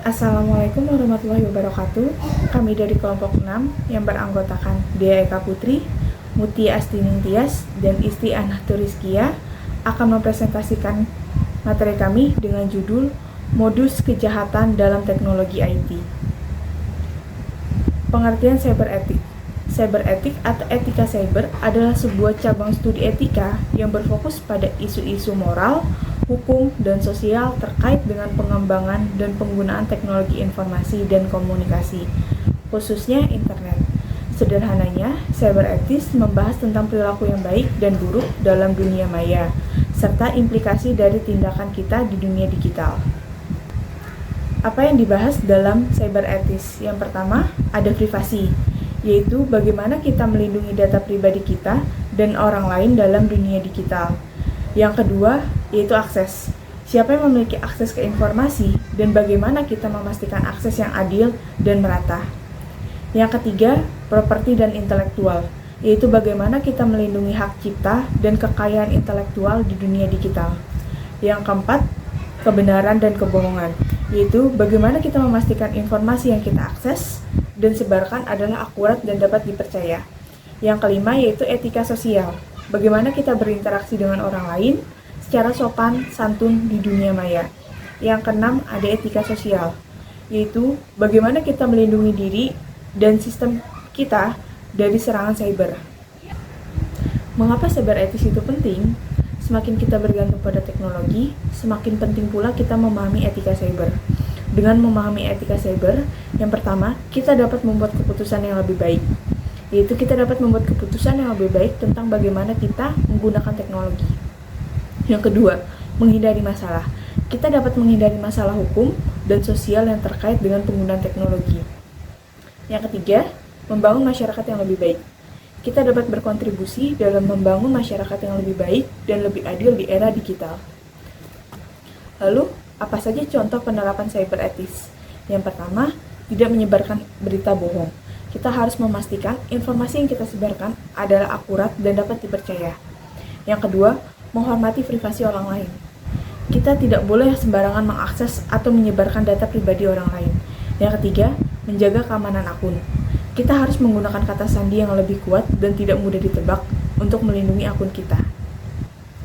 Assalamualaikum warahmatullahi wabarakatuh. Kami dari kelompok 6 yang beranggotakan Dea Eka Putri, Mutia Astining Tias, dan Isti Anahtu Rizkia akan mempresentasikan materi kami dengan judul Modus Kejahatan dalam Teknologi IT. Pengertian cyberetik. Cyberetik atau etika cyber adalah sebuah cabang studi etika yang berfokus pada isu-isu moral, hukum, dan sosial terkait dengan pengembangan dan penggunaan teknologi informasi dan komunikasi, khususnya internet. Sederhananya, cyberetis membahas tentang perilaku yang baik dan buruk dalam dunia maya, serta implikasi dari tindakan kita di dunia digital. Apa yang dibahas dalam cyberetis? Yang pertama, ada privasi, yaitu bagaimana kita melindungi data pribadi kita dan orang lain dalam dunia digital. Yang kedua, yaitu akses. Siapa yang memiliki akses ke informasi dan bagaimana kita memastikan akses yang adil dan merata. Yang ketiga, properti dan intelektual, yaitu bagaimana kita melindungi hak cipta dan kekayaan intelektual di dunia digital. Yang keempat, kebenaran dan kebohongan, yaitu bagaimana kita memastikan informasi yang kita akses dan sebarkan adalah akurat dan dapat dipercaya. Yang kelima, yaitu etika sosial. Bagaimana kita berinteraksi dengan orang lain secara sopan, santun di dunia maya. Yang keenam, ada etika sosial, yaitu bagaimana kita melindungi diri dan sistem kita dari serangan cyber. Mengapa cyber etis itu penting? Semakin kita bergantung pada teknologi, semakin penting pula kita memahami etika cyber. Dengan memahami etika cyber, yang pertama, kita dapat membuat keputusan yang lebih baik, yaitu kita dapat membuat keputusan yang lebih baik tentang bagaimana kita menggunakan teknologi. Yang kedua, menghindari masalah. Kita dapat menghindari masalah hukum dan sosial yang terkait dengan penggunaan teknologi. Yang ketiga, membangun masyarakat yang lebih baik. Kita dapat berkontribusi dalam membangun masyarakat yang lebih baik dan lebih adil di era digital. Lalu, apa saja contoh penerapan cyber etis? Yang pertama, tidak menyebarkan berita bohong. Kita harus memastikan informasi yang kita sebarkan adalah akurat dan dapat dipercaya. Yang kedua, menghormati privasi orang lain. Kita tidak boleh sembarangan mengakses atau menyebarkan data pribadi orang lain. Yang ketiga, menjaga keamanan akun. Kita harus menggunakan kata sandi yang lebih kuat dan tidak mudah ditebak untuk melindungi akun kita.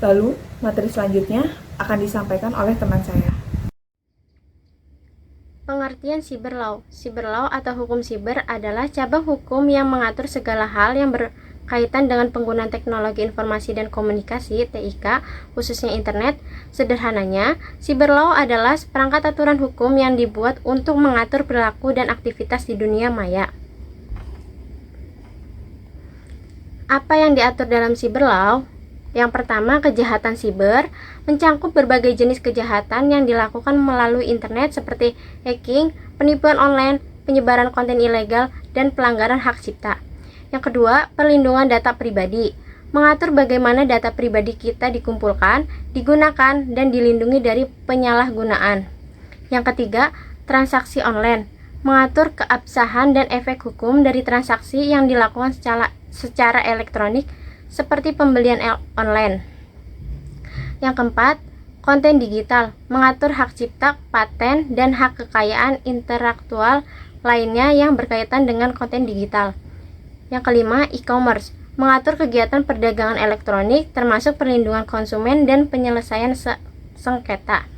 Lalu, materi selanjutnya akan disampaikan oleh teman saya. Pengertian cyber law. Cyber law atau hukum siber adalah cabang hukum yang mengatur segala hal yang berkaitan dengan penggunaan teknologi informasi dan komunikasi (TIK), khususnya internet. Sederhananya, cyber law adalah seperangkat aturan hukum yang dibuat untuk mengatur perilaku dan aktivitas di dunia maya. Apa yang diatur dalam cyber law? Yang pertama, kejahatan siber mencangkup berbagai jenis kejahatan yang dilakukan melalui internet seperti hacking, penipuan online, penyebaran konten ilegal, dan pelanggaran hak cipta. Yang kedua, perlindungan data pribadi, mengatur bagaimana data pribadi kita dikumpulkan, digunakan, dan dilindungi dari penyalahgunaan. Yang ketiga, transaksi online, mengatur keabsahan dan efek hukum dari transaksi yang dilakukan secara elektronik seperti pembelian online. Yang keempat, konten digital, mengatur hak cipta, paten, dan hak kekayaan intelektual lainnya yang berkaitan dengan konten digital. Yang kelima, e-commerce, mengatur kegiatan perdagangan elektronik termasuk perlindungan konsumen dan penyelesaian sengketa.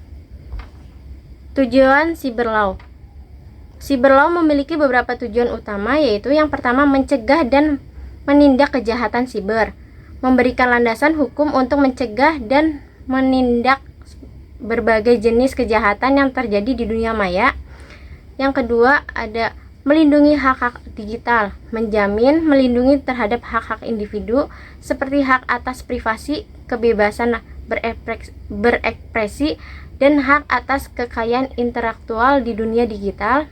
Tujuan cyber law. Cyber law memiliki beberapa tujuan utama, yaitu yang pertama, mencegah dan menindak kejahatan siber, memberikan landasan hukum untuk mencegah dan menindak berbagai jenis kejahatan yang terjadi di dunia maya. Yang kedua, ada melindungi hak-hak digital, menjamin melindungi terhadap hak-hak individu seperti hak atas privasi, kebebasan berekspresi, dan hak atas kekayaan intelektual di dunia digital.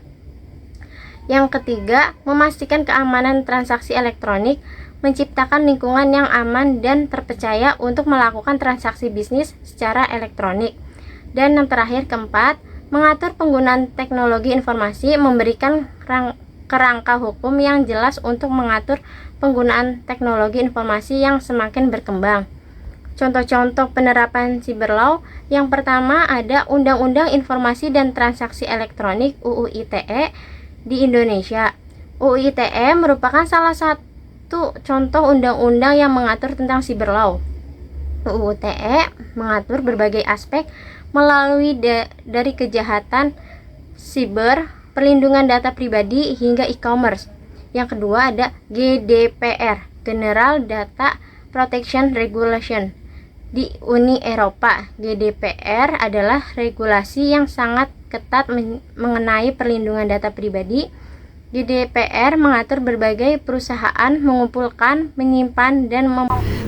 Yang ketiga, memastikan keamanan transaksi elektronik, menciptakan lingkungan yang aman dan terpercaya untuk melakukan transaksi bisnis secara elektronik. Dan yang terakhir, keempat, mengatur penggunaan teknologi informasi, memberikan kerangka hukum yang jelas untuk mengatur penggunaan teknologi informasi yang semakin berkembang. Contoh-contoh penerapan cyber law, yang pertama ada Undang-Undang Informasi dan Transaksi Elektronik (UU ITE) di Indonesia. UU ITE merupakan salah satu contoh undang-undang yang mengatur tentang cyber law. UU ITE mengatur berbagai aspek melalui dari kejahatan siber, perlindungan data pribadi, hingga e-commerce. Yang kedua ada GDPR, General Data Protection Regulation. Di Uni Eropa, GDPR adalah regulasi yang sangat ketat mengenai perlindungan data pribadi. GDPR mengatur berbagai perusahaan mengumpulkan, menyimpan, dan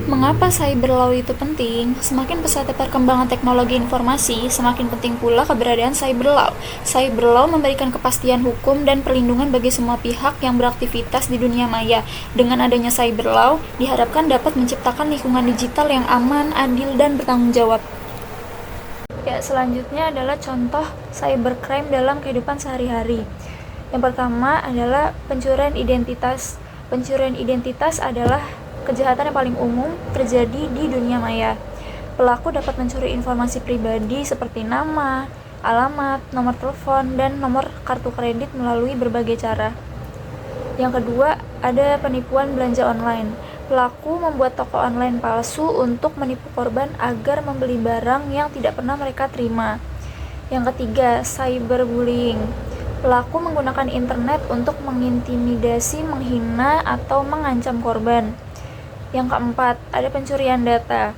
Mengapa cyber law itu penting? Semakin pesatnya perkembangan teknologi informasi, semakin penting pula keberadaan cyber law. Cyber law memberikan kepastian hukum dan perlindungan bagi semua pihak yang beraktivitas di dunia maya. Dengan adanya cyber law, diharapkan dapat menciptakan lingkungan digital yang aman, adil, dan bertanggung jawab. Ya, selanjutnya adalah contoh cybercrime dalam kehidupan sehari-hari. Yang pertama adalah pencurian identitas. Pencurian identitas adalah kejahatan yang paling umum terjadi di dunia maya. Pelaku dapat mencuri informasi pribadi seperti nama, alamat, nomor telepon, dan nomor kartu kredit melalui berbagai cara. Yang kedua, ada penipuan belanja online. Pelaku membuat toko online palsu untuk menipu korban agar membeli barang yang tidak pernah mereka terima. Yang ketiga, cyberbullying. Pelaku menggunakan internet untuk mengintimidasi, menghina, atau mengancam korban. Yang keempat, ada pencurian data.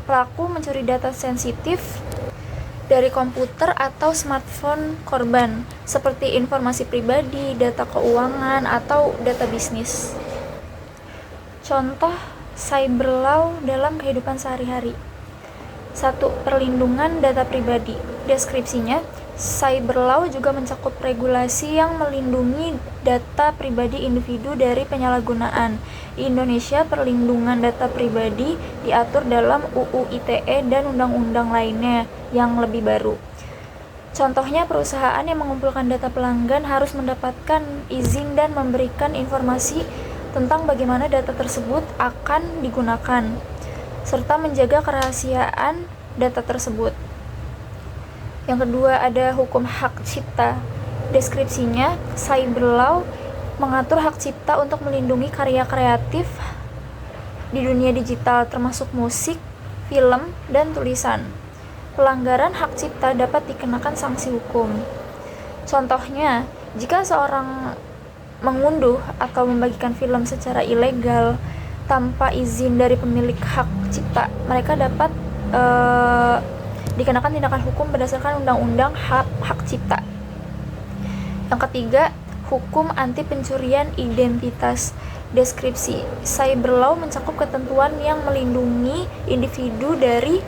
Pelaku mencuri data sensitif dari komputer atau smartphone korban, seperti informasi pribadi, data keuangan, atau data bisnis. Contoh cyber law dalam kehidupan sehari-hari. 1. Perlindungan data pribadi. Deskripsinya, cyber law juga mencakup regulasi yang melindungi data pribadi individu dari penyalahgunaan. Di Indonesia, perlindungan data pribadi diatur dalam UU ITE dan undang-undang lainnya yang lebih baru. Contohnya, perusahaan yang mengumpulkan data pelanggan harus mendapatkan izin dan memberikan informasi tentang bagaimana data tersebut akan digunakan, serta menjaga kerahasiaan data tersebut. Yang kedua, ada hukum hak cipta. Deskripsinya, cyber law mengatur hak cipta untuk melindungi karya kreatif di dunia digital, termasuk musik, film, dan tulisan. Pelanggaran hak cipta dapat dikenakan sanksi hukum. Contohnya, jika seorang mengunduh atau membagikan film secara ilegal tanpa izin dari pemilik hak cipta, mereka dapat dikenakan tindakan hukum berdasarkan undang-undang hak cipta. Yang ketiga, hukum anti pencurian identitas. Deskripsi, cyber law mencakup ketentuan yang melindungi individu dari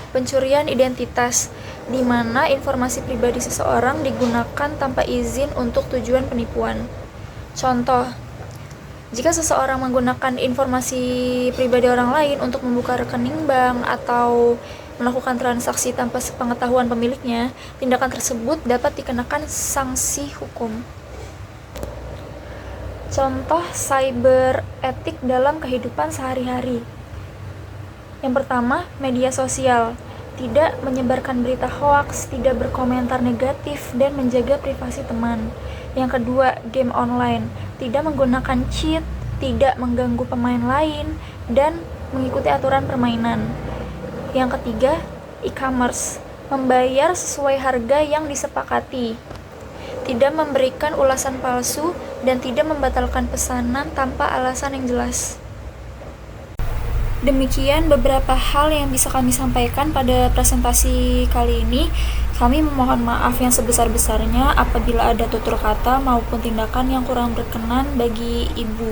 pencurian identitas, di mana informasi pribadi seseorang digunakan tanpa izin untuk tujuan penipuan. Contoh, jika seseorang menggunakan informasi pribadi orang lain untuk membuka rekening bank atau melakukan transaksi tanpa sepengetahuan pemiliknya, tindakan tersebut dapat dikenakan sanksi hukum. Contoh cyber etik dalam kehidupan sehari-hari. Yang pertama, media sosial. Tidak menyebarkan berita hoaks, tidak berkomentar negatif, dan menjaga privasi teman. Yang kedua, game online. Tidak menggunakan cheat, tidak mengganggu pemain lain, dan mengikuti aturan permainan. Yang ketiga, e-commerce. Membayar sesuai harga yang disepakati. Tidak memberikan ulasan palsu dan tidak membatalkan pesanan tanpa alasan yang jelas. Demikian beberapa hal yang bisa kami sampaikan pada presentasi kali ini. Kami memohon maaf yang sebesar-besarnya apabila ada tutur kata maupun tindakan yang kurang berkenan bagi Ibu.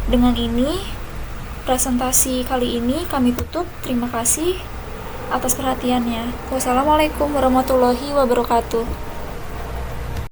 Dengan ini, presentasi kali ini kami tutup. Terima kasih atas perhatiannya. Wassalamualaikum warahmatullahi wabarakatuh.